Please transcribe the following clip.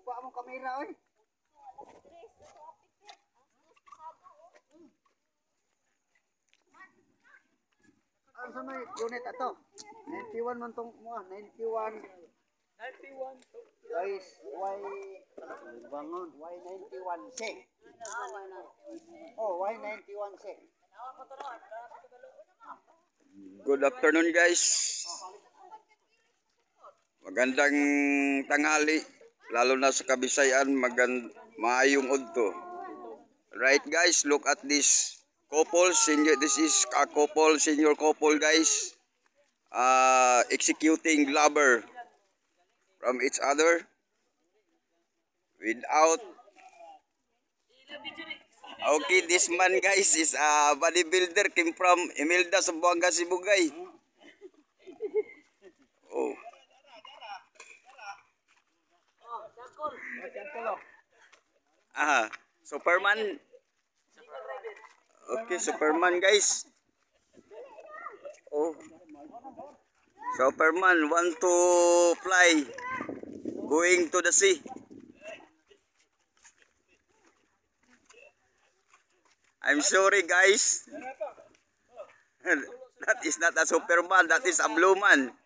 Guba mo kamera oy. Ano sa may unit ato? 91 man tong mo, 91. 91. Guys, bangon, Y91C. Oh, Y91C. Good afternoon guys. Magandang tanghali, lalo na sa Kabisayan, maayong udto. Right guys, look at this couple. This is a couple, senior couple guys. Executing blubber from each other without. Okay, this man guys is a bodybuilder, came from Imelda, Zamboanga, Sibugay. Oh. Superman. Okay, Superman guys. Oh. Superman want to fly going to the sea. I'm sorry guys. That is not a Superman, that is a blue man.